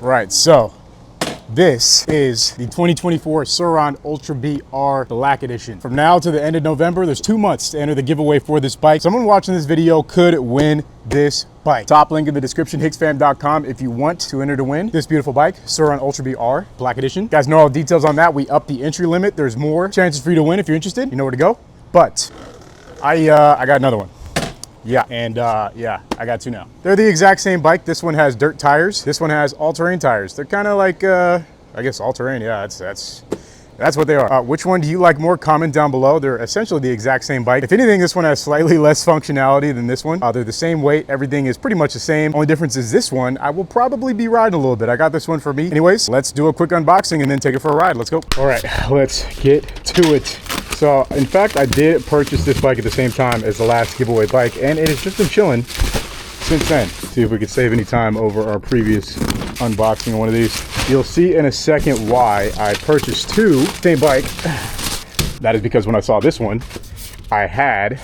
Right, so this is the 2024 Surron Ultra BR Black Edition. From now to the end of November, there's 2 months to enter the giveaway for this bike. Someone watching this video could win this bike. Top link in the description, hicksfam.com, if you want to enter to win this beautiful bike, Surron Ultra BR Black Edition. You guys know all the details on that. We upped the entry limit. There's more chances for you to win if you're interested. You know where to go. But I got another one. Yeah, and yeah, I got two now. They're the exact same bike. This one has dirt tires. This one has all-terrain tires. They're kind of like, I guess all-terrain. Yeah, that's what they are. Which one do you like more? Comment down below. They're essentially the exact same bike. If anything, this one has slightly less functionality than this one. They're the same weight. Everything is pretty much the same. Only difference is this one, I will probably be riding a little bit. I got this one for me. Anyways, let's do a quick unboxing and then take it for a ride. Let's go. All right, let's get to it. So, in fact, I did purchase this bike at the same time as the last giveaway bike, and it has just been chilling since then. See if we could save any time over our previous unboxing of one of these. You'll see in a second why I purchased two same bike. That is because when I saw this one, I had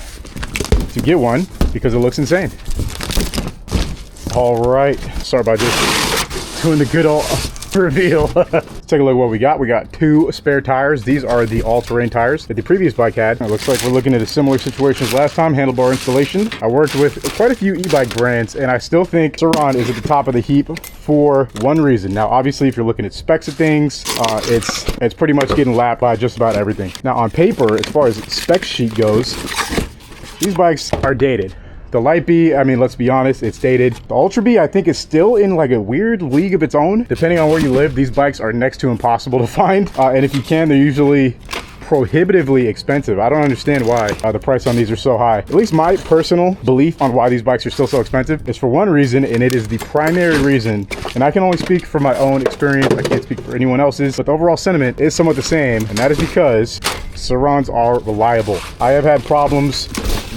to get one because it looks insane. All right, sorry about just doing the good old reveal. Let's take a look at what we got. We got two spare tires. These are the all-terrain tires that the previous bike had. It looks like we're looking at a similar situation as last time. Handlebar installation. I worked with quite a few e-bike brands, and I still think Surron is at the top of the heap for one reason. Now, obviously, if you're looking at specs of things, it's pretty much getting lapped by just about everything. Now, on paper, as far as spec sheet goes, these bikes are dated. The Light B, I mean, let's be honest, it's dated. The Ultra B, I think, is still in like a weird league of its own. Depending on where you live, these bikes are next to impossible to find. And if you can, they're usually prohibitively expensive. I don't understand why the price on these are so high. At least my personal belief on why these bikes are still so expensive is for one reason, and it is the primary reason, and I can only speak from my own experience. I can't speak for anyone else's, but the overall sentiment is somewhat the same, and that is because Surrons are reliable. I have had problems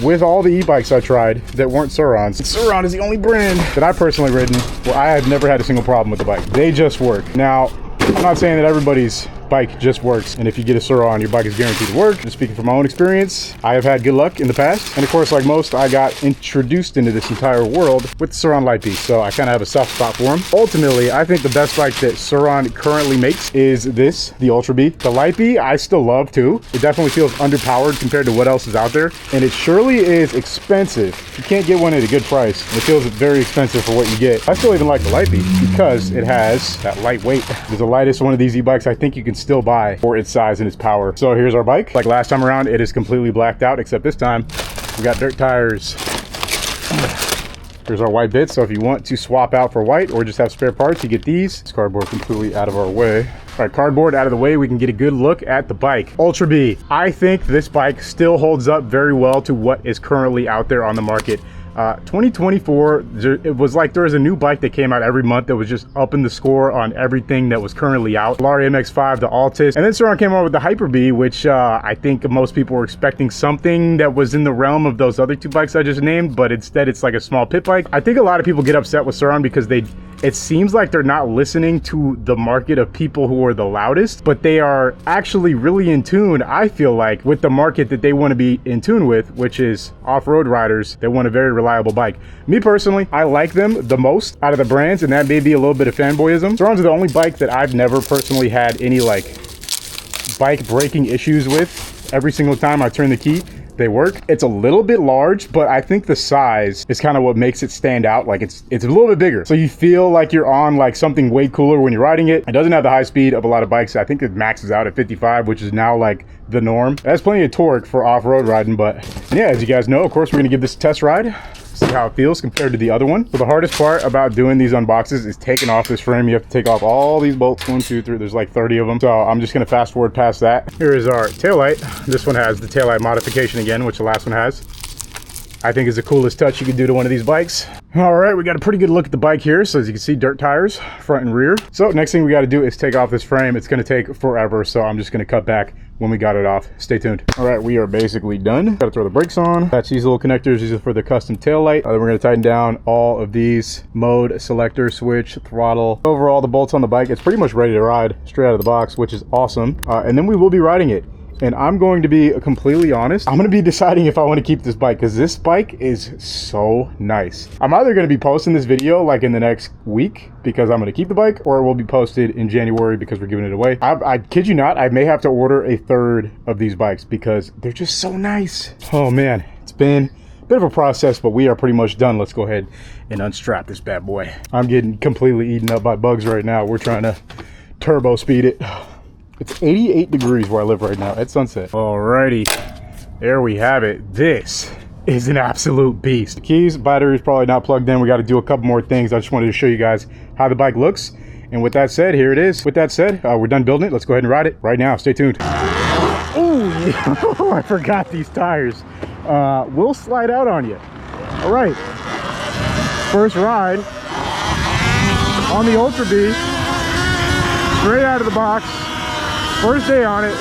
with all the e-bikes I tried that weren't Surrons. Surron is the only brand that I've personally ridden where I have never had a single problem with the bike. They just work. Now, I'm not saying that everybody's bike just works, and if you get a Surron, your bike is guaranteed to work. Just speaking from my own experience, I have had good luck in the past, and of course, like most, I got introduced into this entire world with the Surron Light B, so I kind of have a soft spot for them. Ultimately, I think the best bike that Surron currently makes is this, the Ultra B. The Light B, I still love too. It definitely feels underpowered compared to what else is out there, and it surely is expensive. You can't get one at a good price, and it feels very expensive for what you get. I still even like the Light B because it has that lightweight. It's the lightest one of these e-bikes I think you can still buy for its size and its power. So here's our bike. Like last time around, it is completely blacked out, except this time we got dirt tires. Here's our white bits, so if you want to swap out for white or just have spare parts, you get these. This cardboard completely out of our way. All right, cardboard out of the way, we can get a good look at the bike. Ultra B. I think this bike still holds up very well to what is currently out there on the market. 2024, it was like there was a new bike that came out every month that was just upping the score on everything that was currently out. Lari MX-5, the Altis, and then Surron came out with the Hyper B, which I think most people were expecting something that was in the realm of those other two bikes I just named, but instead it's like a small pit bike. I think a lot of people get upset with Surron because it seems like they're not listening to the market of people who are the loudest, but they are actually really in tune, I feel like, with the market that they want to be in tune with, which is off-road riders that want a very reliable bike. Me personally, I like them the most out of the brands, and that may be a little bit of fanboyism. Surrons are the only bike that I've never personally had any like bike braking issues with. Every single time I turn the key, they work. It's a little bit large, but I think the size is kind of what makes it stand out. Like it's a little bit bigger, so you feel like you're on like something way cooler when you're riding it. It doesn't have the high speed of a lot of bikes. I think it maxes out at 55, which is now like the norm. It has plenty of torque for off-road riding, but yeah, as you guys know, of course, we're gonna give this a test ride, see how it feels compared to the other one. So the hardest part about doing these unboxes is taking off this frame. You have to take off all these bolts, 1, 2, 3, there's like 30 of them. So I'm just gonna fast forward past that. Here is our taillight. This one has the taillight modification again, which the last one has. I think is the coolest touch you could do to one of these bikes. All right, we got a pretty good look at the bike here. So as you can see, dirt tires, front and rear. So next thing we got to do is take off this frame. It's gonna take forever, so I'm just gonna cut back when we got it off. Stay tuned. All right, we are basically done. Got to throw the brakes on. That's these little connectors. These are for the custom tail light. Then we're gonna tighten down all of these mode, selector, switch, throttle. Overall, the bolts on the bike, it's pretty much ready to ride straight out of the box, which is awesome. And then we will be riding it. And I'm going to be completely honest. I'm going to be deciding if I want to keep this bike because this bike is so nice. I'm either going to be posting this video like in the next week because I'm going to keep the bike, or it will be posted in January because we're giving it away. I kid you not, I may have to order a third of these bikes because they're just so nice. Oh man, it's been a bit of a process, but we are pretty much done. Let's go ahead and unstrap this bad boy. I'm getting completely eaten up by bugs right now. We're trying to turbo speed it. It's 88 degrees where I live right now at sunset. Alrighty, there we have it. This is an absolute beast. The keys, battery is probably not plugged in. We got to do a couple more things. I just wanted to show you guys how the bike looks. And with that said, here it is. With that said, we're done building it. Let's go ahead and ride it right now. Stay tuned. Oh, yeah. I forgot these tires. We'll slide out on you. All right, first ride on the Ultra B, straight out of the box. First day on it.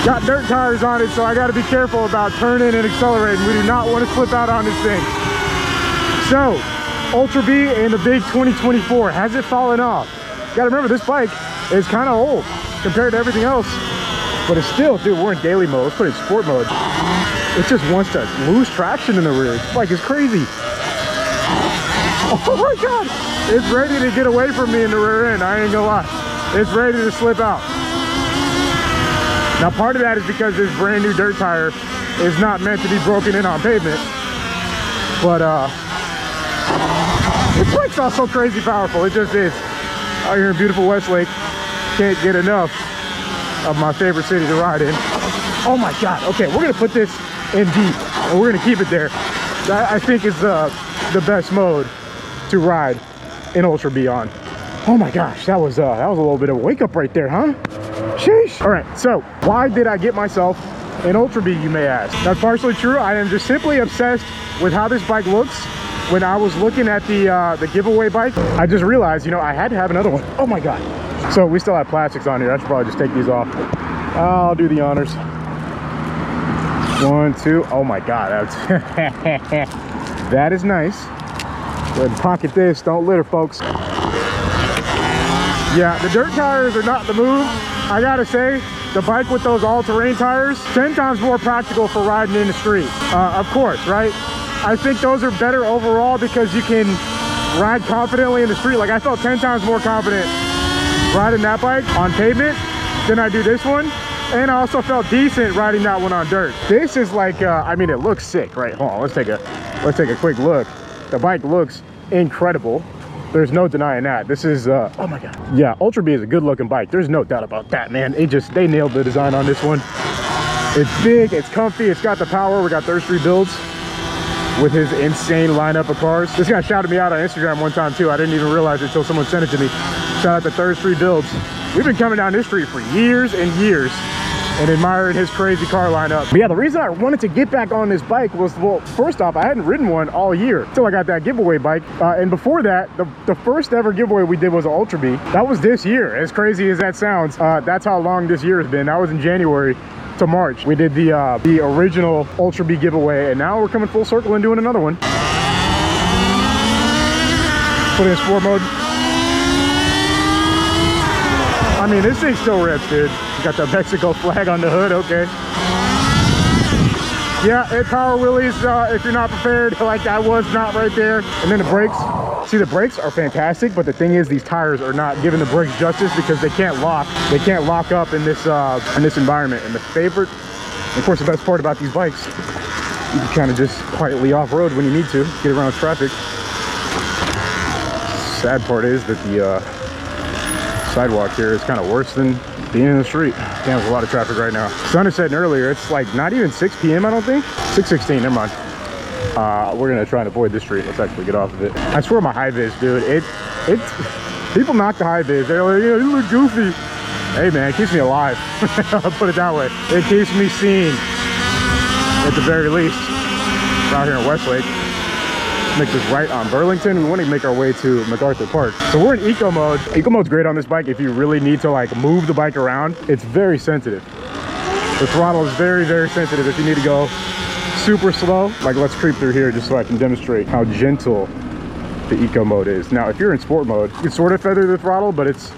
Got dirt tires on it, so I got to be careful about turning and accelerating. We do not want to slip out on this thing. So, Ultra B in the big 2024. Has it fallen off? You got to remember, this bike is kind of old compared to everything else, but it's still, dude, we're in daily mode. Let's put it in sport mode. It just wants to lose traction in the rear. This bike is crazy. Oh my God. It's ready to get away from me in the rear end. I ain't gonna lie. It's ready to slip out. Now part of that is because this brand new dirt tire is not meant to be broken in on pavement. But this bike's also crazy powerful. It just is. Out here in beautiful Westlake, can't get enough of my favorite city to ride in. Oh my God. Okay, we're gonna put this in deep and we're gonna keep it there. That I think is the best mode to ride in Ultra B on. Oh my gosh, that was a little bit of a wake up right there, huh? Sheesh. All right, so why did I get myself an Ultra B, you may ask? That's partially true. I am just simply obsessed with how this bike looks. When I was looking at the giveaway bike, I just realized, you know, I had to have another one. Oh my God. So we still have plastics on here. I should probably just take these off. I'll do the honors. 1, 2. Oh my God, that's that is nice. Go ahead and pocket this. Don't litter, folks. Yeah, the dirt tires are not the move. I gotta say, the bike with those all-terrain tires, 10 times more practical for riding in the street. Of course, right? I think those are better overall because you can ride confidently in the street. Like, I felt 10 times more confident riding that bike on pavement than I do this one. And I also felt decent riding that one on dirt. This is like, I mean, it looks sick, right? Hold on, let's take a quick look. The bike looks incredible. There's no denying that. This is, oh my God. Yeah, Ultra B is a good looking bike. There's no doubt about that, man. They nailed the design on this one. It's big, it's comfy, it's got the power. We got Third Street Builds with his insane lineup of cars. This guy shouted me out on Instagram one time too. I didn't even realize it until someone sent it to me. Shout out to Third Street Builds. We've been coming down this street for years and years and admiring his crazy car lineup. But yeah, the reason I wanted to get back on this bike was, well, first off, I hadn't ridden one all year until I got that giveaway bike. And before that, the first ever giveaway we did was an Ultra B. That was this year, as crazy as that sounds. That's how long this year has been. That was in January to March. We did the original Ultra B giveaway, and now we're coming full circle and doing another one. Put it in sport mode. I mean, this thing still rips, dude. Got the Mexico flag on the hood, okay. Yeah, it power wheelies if you're not prepared, like I was not right there. And then the brakes. See, the brakes are fantastic, but the thing is, these tires are not giving the brakes justice because they can't lock. They can't lock up in this environment. And the favorite, of course, the best part about these bikes, you can kind of just quietly off-road when you need to, get around traffic. Sad part is that the sidewalk here is kind of worse than being in the street. Damn, there's a lot of traffic right now. Sun is setting earlier. It's like not even 6 p.m. I don't think. 6:16, never mind. We're gonna try and avoid this street. Let's actually get off of it. I swear my high vis, dude, it's people knock the high vis. They're like, yeah, you look goofy. Hey man, it keeps me alive. I'll put it that way. It keeps me seen, at the very least. We're out here in Westlake. Make this right on Burlington. We want to make our way to MacArthur Park. So we're in eco mode. Eco mode's great on this bike if you really need to like move the bike around. It's very sensitive. The throttle is very, very sensitive if you need to go super slow. Like, let's creep through here just so I can demonstrate how gentle the eco mode is. Now, if you're in sport mode, you can sort of feather the throttle, but it's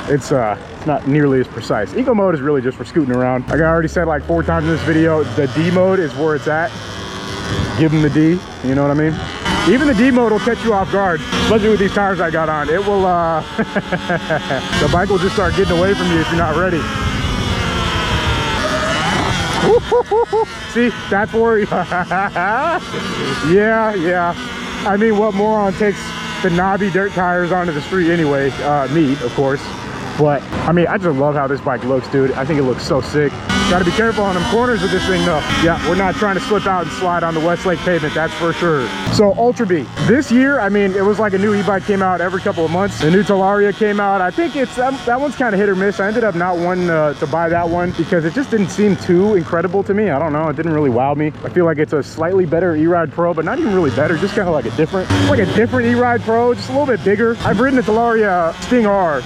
it's not nearly as precise. Eco mode is really just for scooting around. Like I already said like 4 times in this video, the D mode is where it's at. Give them the D, you know what I mean? Even the D mode will catch you off guard, especially with these tires I got on. It will, the bike will just start getting away from you if you're not ready. See, that's where, yeah. I mean, what moron takes the knobby dirt tires onto the street anyway? Me, of course. But I mean, I just love how this bike looks, dude. I think it looks so sick. Got to be careful on them corners with this thing though. Yeah, we're not trying to slip out and slide on the Westlake pavement, that's for sure. So Ultra B, this year, I mean, it was like a new e-bike came out every couple of months. The new Talaria came out. I think it's that one's kind of hit or miss. I ended up not wanting to buy that one because it just didn't seem too incredible to me. I don't know, it didn't really wow me. I feel like it's a slightly better E-Ride Pro, but not even really better, just kind of like a different E-Ride Pro, just a little bit bigger. I've ridden the Talaria Sting R.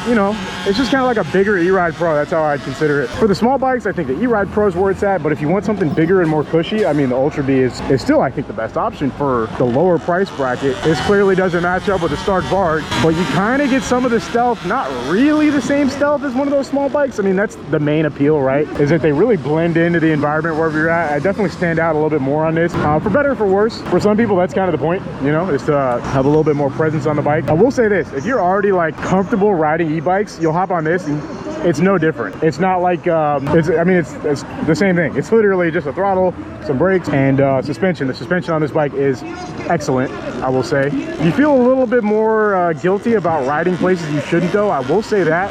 You know, it's just kind of like a bigger E-Ride Pro. That's how I'd consider it. For the small bikes, I think the E-Ride Pro is where it's at, but if you want something bigger and more cushy, I mean, the Ultra B is still, I think, the best option for the lower price bracket. This clearly doesn't match up with the Stark Varg, but you kind of get some of the stealth, not really the same stealth as one of those small bikes. I mean, that's the main appeal, right? Is that they really blend into the environment wherever you're at. I definitely stand out a little bit more on this, for better or for worse. For some people, that's kind of the point, you know, is to have a little bit more presence on the bike. I will say this, if you're already like comfortable riding e-bikes, you'll hop on this and it's no different. It's not like, it's the same thing. It's literally just a throttle, some brakes, and suspension. The suspension on this bike is excellent, I will say. You feel a little bit more guilty about riding places you shouldn't though, I will say that.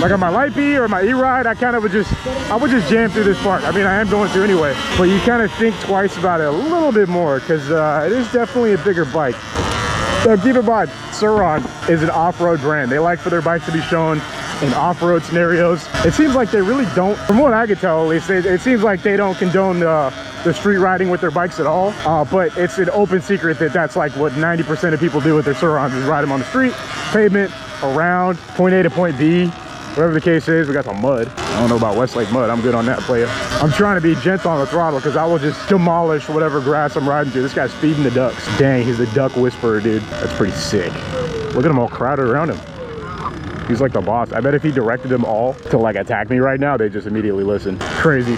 Like on my Light B or my E-Ride, I would just jam through this park. I mean, I am going to anyway, but you kind of think twice about it a little bit more because it is definitely a bigger bike. So keep in mind, Surron is an off-road brand. They like for their bikes to be shown in off-road scenarios. It seems like they really don't, from what I could tell at least, it seems like they don't condone the street riding with their bikes at all. But it's an open secret that that's like what 90% of people do with their Surrons, is ride them on the street, pavement, around, point A to point B, whatever the case is. We got some mud. I don't know about Westlake mud. I'm good on that player. I'm trying to be gentle on the throttle because I will just demolish whatever grass I'm riding through. This guy's feeding the ducks. Dang, he's the duck whisperer, dude. That's pretty sick. Look at them all crowded around him. He's like the boss. I bet if he directed them all to like attack me right now, they just immediately listen. Crazy.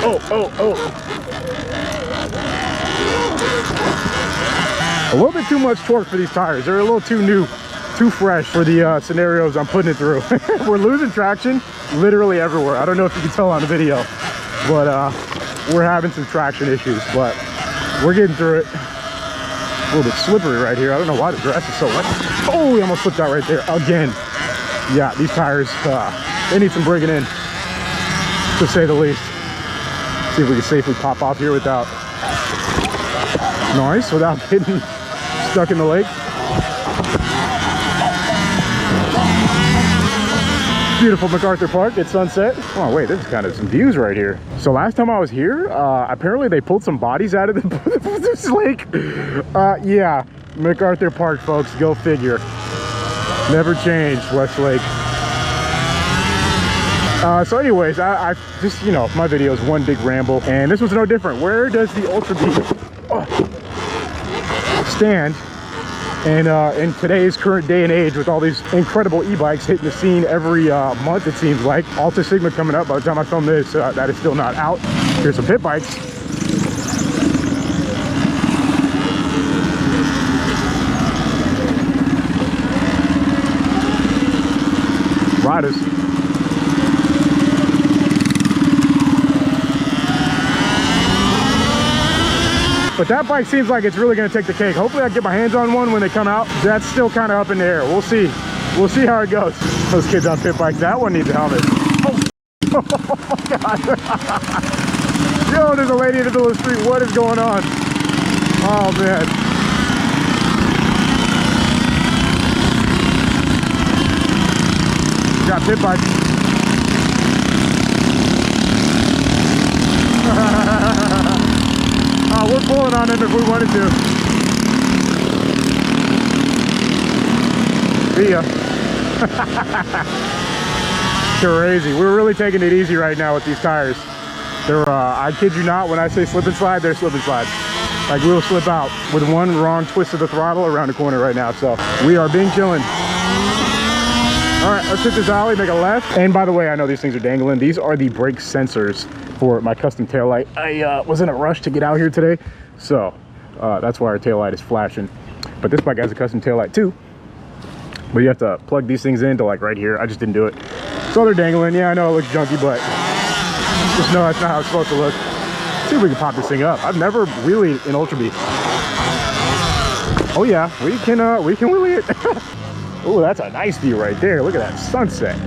Oh. A little bit too much torque for these tires. They're a little too new, too fresh for the scenarios I'm putting it through. We're losing traction literally everywhere. I don't know if you can tell on the video, but we're having some traction issues, but we're getting through it. A little bit slippery right here. I don't know why the grass is so wet. Oh, we almost slipped out right there again. Yeah, these tires, they need some breaking in, to say the least. See if we can safely pop off here without noise, without getting stuck in the lake. Beautiful MacArthur Park at sunset. Oh wait, there's kind of some views right here. So last time I was here, apparently they pulled some bodies out of this lake. Yeah, MacArthur Park, folks, go figure. Never changed, Westlake. So anyways, I just, you know, my video is one big ramble, and this was no different. Where does the Ultra B stand? And in today's current day and age, with all these incredible e-bikes hitting the scene every month, it seems like. Alta Sigma coming up. By the time I film this, that is still not out. Here's some pit bikes. Riders. But that bike seems like it's really going to take the cake. Hopefully I can get my hands on one when they come out. That's still kind of up in the air. We'll see. We'll see how it goes. Those kids on pit bikes, that one needs a helmet. Oh, oh my God. Yo, there's a lady in the middle of the street. What is going on? Oh, man. Got pit bikes. We're pulling on them if we wanted to. See ya. Crazy. We're really taking it easy right now with these tires. They're, I kid you not, when I say slip and slide, they're slip and slide. Like we'll slip out with one wrong twist of the throttle around the corner right now. So we are being chillin'. All right, let's hit this alley, make a left. And by the way, I know these things are dangling. These are the brake sensors for my custom taillight. I was in a rush to get out here today, so that's why our taillight is flashing. But this bike has a custom taillight too. But you have to plug these things into like right here. I just didn't do it. So they're dangling. Yeah, I know it looks junky, but just know that's not how it's supposed to look. Let's see if we can pop this thing up. I've never wheelied in Ultra B. Oh yeah, we can wheelie it. Oh, that's a nice view right there. Look at that sunset.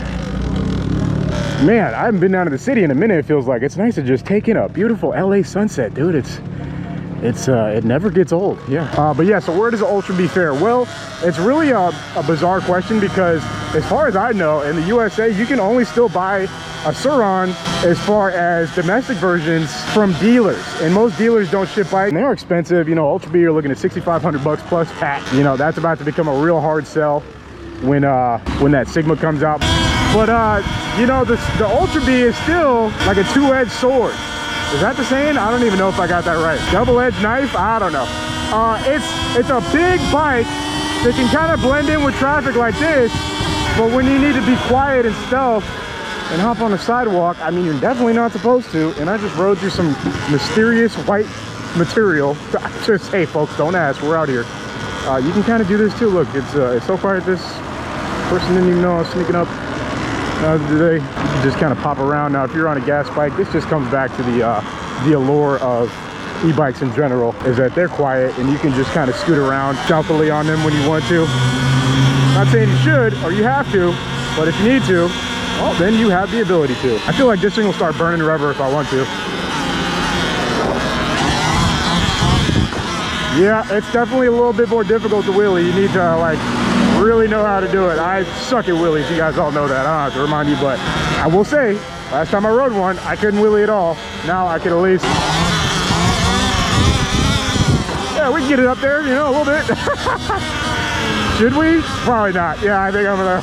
Man, I haven't been down to the city in a minute. It feels like it's nice to just take in a beautiful LA sunset, dude. It never gets old. Yeah. But yeah, so where does the Ultra B fare? Well, it's really a bizarre question because as far as I know, in the USA, you can only still buy a Surron as far as domestic versions from dealers, and most dealers don't ship bikes. They are expensive. You know, Ultra B, you're looking at 6,500 bucks plus tax. You know, that's about to become a real hard sell when that Sigma comes out. But you know, the Ultra B is still like a two-edged sword. Is that the saying? I don't even know if I got that right. Double-edged knife? I don't know. It's a big bike that can kind of blend in with traffic like this, but when you need to be quiet and stealth and hop on the sidewalk, I mean, you're definitely not supposed to. And I just rode through some mysterious white material. Just, hey folks, don't ask, we're out here. You can kind of do this too. Look, it's so quiet. This person didn't even know I was sneaking up today. You can just kind of pop around. Now if you're on a gas bike, this just comes back to the allure of e-bikes in general, is that they're quiet and you can just kind of scoot around stealthily on them when you want to. Not saying you should or you have to, but if you need to, well, then you have the ability to. I feel like this thing will start burning rubber if I want to. Yeah, it's definitely a little bit more difficult to wheelie. You need to like really know how to do it. I suck at wheelies, you guys all know that. I don't have to remind you, but I will say, last time I rode one, I couldn't wheelie at all. Now I can at least, yeah, we can get it up there, you know, a little bit. Should we? Probably not. Yeah, I think I'm gonna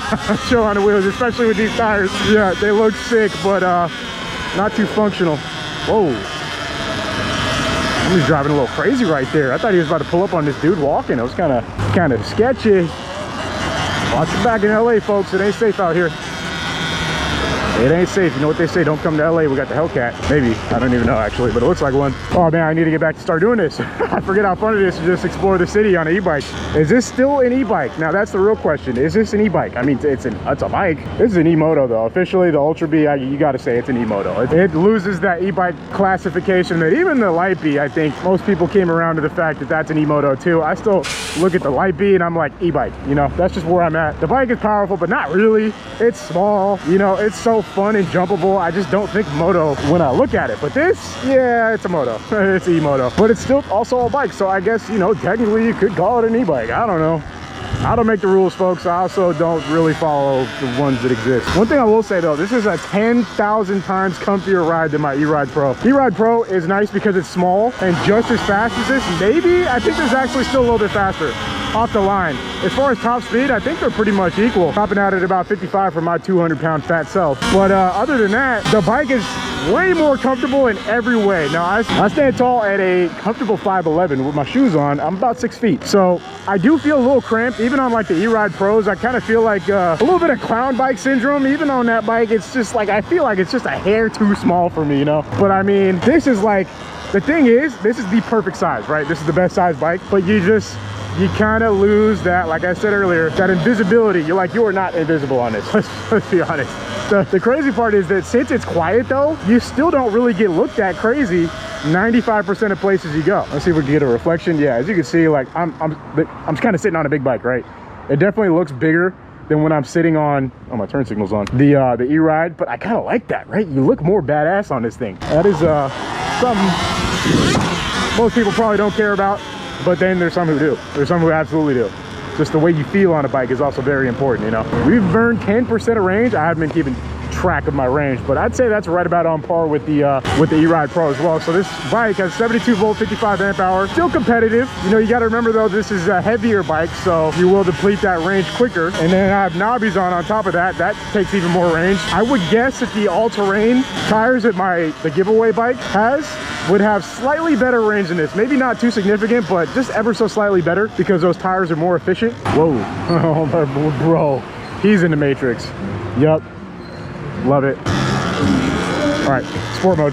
show on the wheels, especially with these tires. Yeah, they look sick, but not too functional. Whoa. He's driving a little crazy right there. I thought he was about to pull up on this dude walking. It was kind of sketchy. Watch your back in LA, folks. It ain't safe out here. It ain't safe. You know what they say, don't come to LA. We got the Hellcat. Maybe. I don't even know, actually, but it looks like one. Oh, man, I need to get back to start doing this. I forget how fun it is to just explore the city on an e-bike. Is this still an e-bike? Now, that's the real question. Is this an e-bike? I mean, it's a bike. This is an e-moto, though. Officially, the Ultra B, you got to say it's an e-moto. It loses that e-bike classification that even the Light B, I think, most people came around to the fact that that's an e-moto, too. I still look at the Light B, and I'm like, e-bike. You know, that's just where I'm at. The bike is powerful, but not really. It's small. You know, it's so fun and jumpable. I just don't think moto when I look at it, but this, yeah, it's a moto. It's e-moto, but it's still also a bike, so I guess, you know, technically you could call it an e-bike. I don't know. I don't make the rules, folks. I also don't really follow the ones that exist. One thing I will say though, this is a 10,000 times comfier ride than my E-Ride Pro. E-Ride Pro is nice because it's small and just as fast as this. Maybe, I think this is actually still a little bit faster off the line. As far as top speed, I think they're pretty much equal. Topping out at about 55 for my 200-pound fat self. But other than that, the bike is way more comfortable in every way. Now, I stand tall at a comfortable 5'11". With my shoes on, I'm about 6 feet. So I do feel a little cramped. Even on like the E-Ride Pros, I kind of feel like a little bit of clown bike syndrome. Even on that bike, it's just like, I feel like it's just a hair too small for me, you know? But I mean, this is like, the thing is, this is the perfect size, right? This is the best size bike, but you kind of lose that, like I said earlier, that invisibility. You're like, you are not invisible on this. Let's be honest. The crazy part is that since it's quiet though, you still don't really get looked at crazy 95% of places you go. Let's see if we can get a reflection. Yeah, as you can see, like I'm kind of sitting on a big bike, right? It definitely looks bigger than when I'm sitting on, oh, my turn signal's on, the E-Ride, but I kind of like that, right? You look more badass on this thing. That is something most people probably don't care about. But then there's some who do. There's some who absolutely do. Just the way you feel on a bike is also very important, you know. We've burned 10% of range. I haven't been keeping track of my range, but I'd say that's right about on par with the E-Ride Pro as well. So this bike has 72 volt, 55 amp hour, still competitive. You know, you got to remember though, this is a heavier bike, so you will deplete that range quicker. And then I have knobbies on top of that. That takes even more range. I would guess that the all-terrain tires that the giveaway bike would have slightly better range than this. Maybe not too significant, but just ever so slightly better because those tires are more efficient. Whoa, oh, bro. He's in the Matrix. Yup. Love it. All right, sport mode.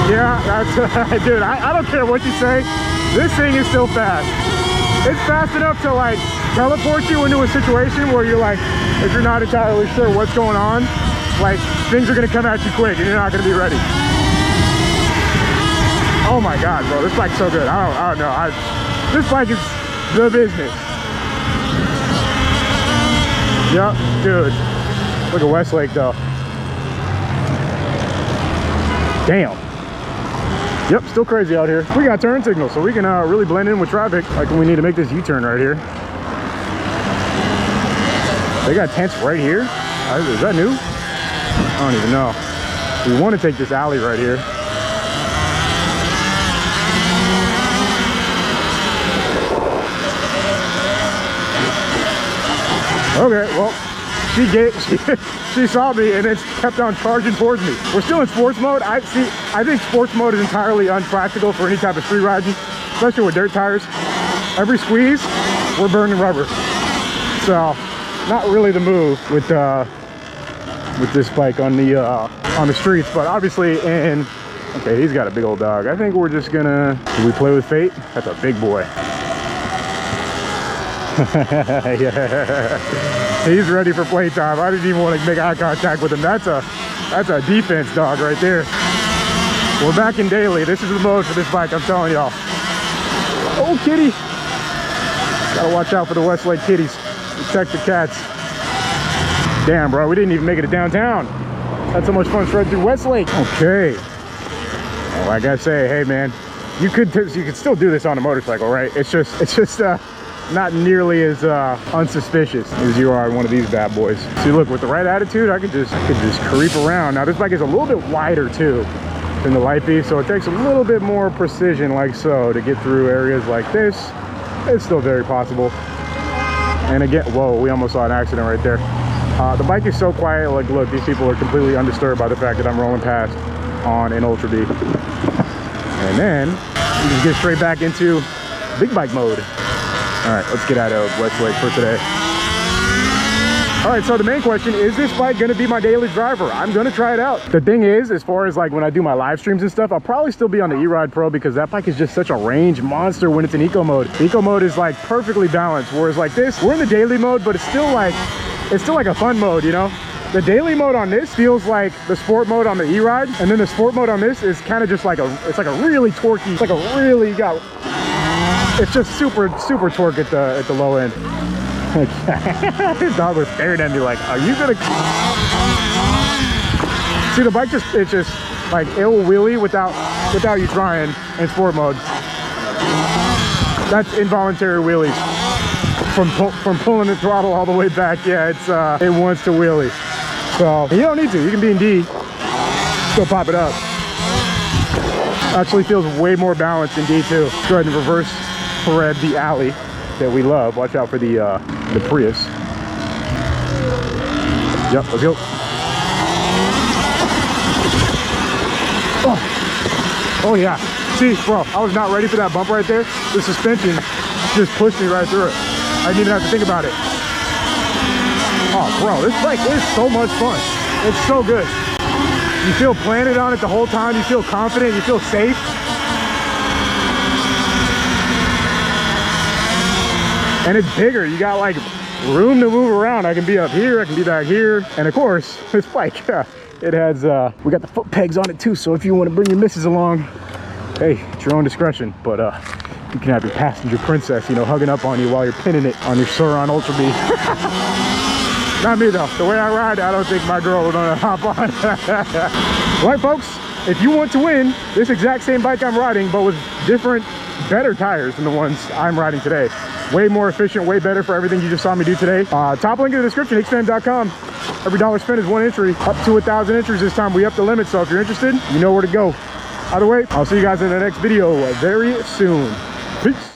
Yeah, that's, dude, I don't care what you say. This thing is still fast. It's fast enough to like teleport you into a situation where you're like, if you're not entirely sure what's going on, like things are gonna come at you quick and you're not gonna be ready. Oh my God, bro, this bike's so good. I don't know. This bike is the business. Yep, dude. Look at Westlake though. Damn. Yep, still crazy out here. We got turn signals, so we can really blend in with traffic, like when we need to make this U-turn right here. They got tents right here? Is that new? I don't even know. We want to take this alley right here. Okay, well, she saw me and it's kept on charging towards me. We're still in sports mode. I think sports mode is entirely unpractical for any type of street riding, especially with dirt tires. Every squeeze, we're burning rubber. So, not really the move with this bike on the streets, but obviously in, okay, he's got a big old dog. I think we're just gonna, do we play with fate? That's a big boy. Yeah. He's ready for playtime. I didn't even want to make eye contact with him. That's a defense dog right there. We're back in daily. This is the mode for this bike, I'm telling y'all. Oh, kitty. Gotta watch out for the Westlake kitties. Protect the cats. Damn, bro, we didn't even make it to downtown. Had so much fun shredding through Westlake. Okay. Well, like I say, hey man, you could still do this on a motorcycle, right? It's just not nearly as unsuspicious as you are on one of these bad boys. See, look, with the right attitude, I could just creep around. Now this bike is a little bit wider too than the Light Beast, so it takes a little bit more precision like so to get through areas like this. It's still very possible. And again, whoa, we almost saw an accident right there. The bike is so quiet, like look, these people are completely undisturbed by the fact that I'm rolling past on an Ultra B. And then you just get straight back into big bike mode. All right, let's get out of Westlake for today. All right, so the main question, is this bike gonna be my daily driver? I'm gonna try it out. The thing is, as far as like when I do my live streams and stuff, I'll probably still be on the E-Ride Pro because that bike is just such a range monster when it's in eco mode. Eco mode is like perfectly balanced, whereas like this, we're in the daily mode, but it's still like a fun mode, you know? The daily mode on this feels like the sport mode on the E-Ride, and then the sport mode on this is kind of just like it's like a really torquey, it's like a really it's just super torque at the low end. His dog was staring at me like, are you gonna... See, the bike it's just like, it will wheelie without you trying in sport mode. That's involuntary wheelies. From pulling the throttle all the way back, yeah, it wants to wheelie. So, you don't need to, you can be in D, still pop it up. Actually feels way more balanced in D too. Let's go ahead and reverse thread the alley that we love. Watch out for the Prius. Yep, let's go. Oh yeah. See, bro, I was not ready for that bump right there. The suspension just pushed me right through it. I didn't even have to think about it. Oh, bro, this bike is so much fun. It's so good. You feel planted on it the whole time. You feel confident. You feel safe. And it's bigger. You got like room to move around. I can be up here. I can be back here. And of course, this bike, it has, we got the foot pegs on it too. So if you want to bring your missus along, hey, it's your own discretion. But you can have your passenger princess, you know, hugging up on you while you're pinning it on your Surron Ultra B. Not me though. The way I ride, I don't think my girl would want to hop on. All right, folks, if you want to win this exact same bike I'm riding, but with different, better tires than the ones I'm riding today, way more efficient, way better for everything you just saw me do today, top link in the description, hicksfam.com. Every dollar spent is one entry. Up to 1,000 entries this time. We upped the limit, so if you're interested, you know where to go. Either way, I'll see you guys in the next video very soon. Peace.